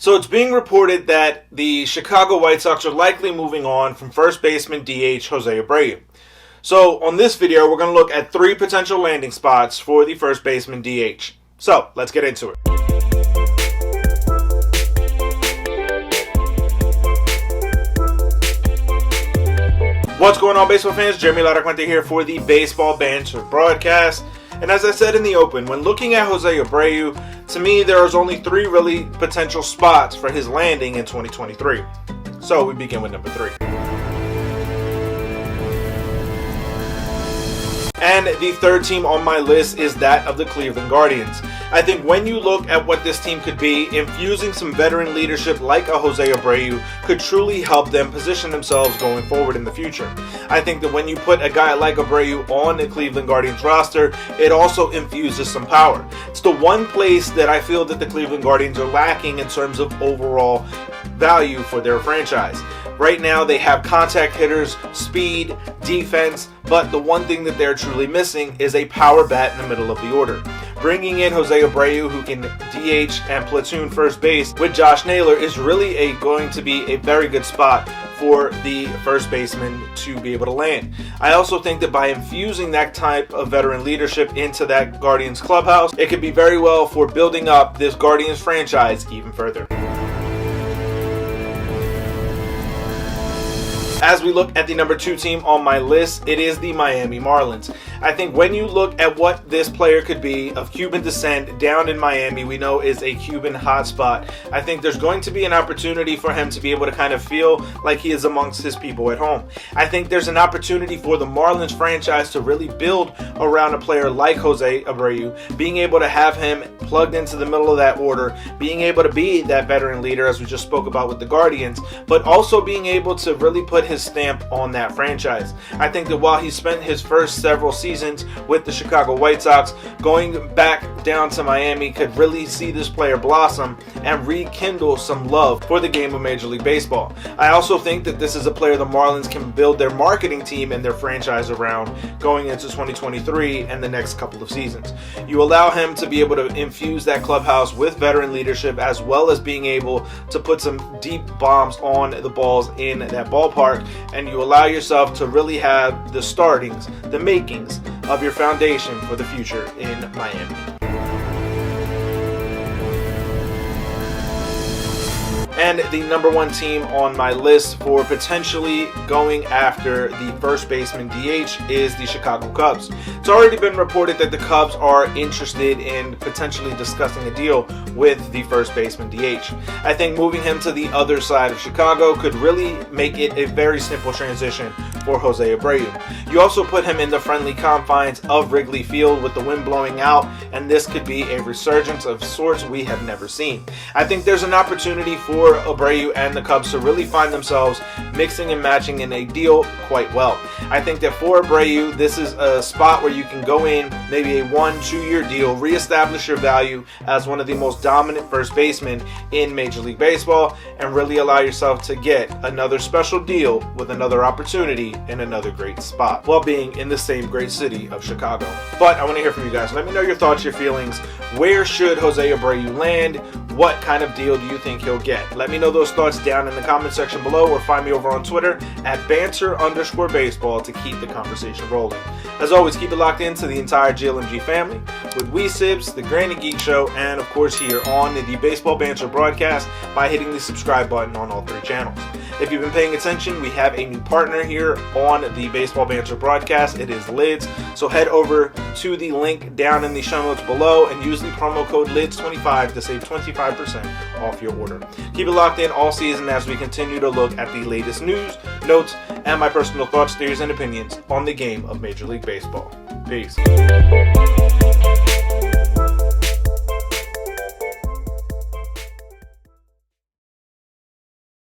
So it's being reported that the Chicago White Sox are likely moving on from first baseman DH Jose Abreu. So on this video, we're going to look at 3 potential landing spots for the first baseman DH. So let's get into it. What's going on, baseball fans? Jeremy Laracuente here for the Baseball Banter Broadcast. And as I said in the open, when looking at Jose Abreu, to me there is only 3 really potential spots for his landing in 2023. So we begin with number 3. And the third team on my list is that of the Cleveland Guardians. I think when you look at what this team could be, infusing some veteran leadership like a Jose Abreu could truly help them position themselves going forward in the future. I think that when you put a guy like Abreu on the Cleveland Guardians roster, it also infuses some power. It's the one place that I feel that the Cleveland Guardians are lacking in terms of overall value for their franchise. Right now they have contact hitters, speed, defense, but the one thing that they're truly missing is a power bat in the middle of the order. Bringing in Jose Abreu, who can DH and platoon first base with Josh Naylor, is really going to be a very good spot for the first baseman to be able to land. I also think that by infusing that type of veteran leadership into that Guardians clubhouse, it could be very well for building up this Guardians franchise even further. As we look at the number 2 team on my list, it is the Miami Marlins. I think when you look at what this player could be of Cuban descent down in Miami, we know is a Cuban hotspot. I think there's going to be an opportunity for him to be able to kind of feel like he is amongst his people at home. I think there's an opportunity for the Marlins franchise to really build around a player like Jose Abreu, being able to have him plugged into the middle of that order, being able to be that veteran leader as we just spoke about with the Guardians, but also being able to really put his stamp on that franchise. I think that while he spent his first several seasons with the Chicago White Sox, going back down to Miami could really see this player blossom and rekindle some love for the game of Major League Baseball. I also think that this is a player the Marlins can build their marketing team and their franchise around going into 2023 and the next couple of seasons. You allow him to be able to infuse that clubhouse with veteran leadership, as well as being able to put some deep bombs on the balls in that ballpark, and you allow yourself to really have the startings, the makings of your foundation for the future in Miami. And the number 1 team on my list for potentially going after the first baseman DH is the Chicago Cubs. It's already been reported that the Cubs are interested in potentially discussing a deal with the first baseman DH. I think moving him to the other side of Chicago could really make it a very simple transition for Jose Abreu. You also put him in the friendly confines of Wrigley Field with the wind blowing out, and this could be a resurgence of sorts we have never seen. I think there's an opportunity for Abreu and the Cubs to really find themselves mixing and matching in a deal quite well. I think that for Abreu, this is a spot where you can go in, maybe a 1-2 year deal, reestablish your value as one of the most dominant first basemen in Major League Baseball, and really allow yourself to get another special deal with another opportunity in another great spot while being in the same great city of Chicago. But I want to hear from you guys. Let me know your thoughts, your feelings. Where should Jose Abreu land? What kind of deal do you think he'll get? Let me know those thoughts down in the comment section below, or find me over on Twitter at banter_baseball to keep the conversation rolling. As always, keep it locked into the entire GLMG family with Wee Sibs, the Granny Geek Show, and of course here on the Baseball Banter Broadcast by hitting the subscribe button on all 3 channels. If you've been paying attention, we have a new partner here on the Baseball Banter Broadcast. It is Lids. So head over to the link down in the show notes below and use the promo code LIDS25 to save 25% off your order. Keep it locked in all season as we continue to look at the latest news, notes, and my personal thoughts, theories, and opinions on the game of Major League Baseball. Peace.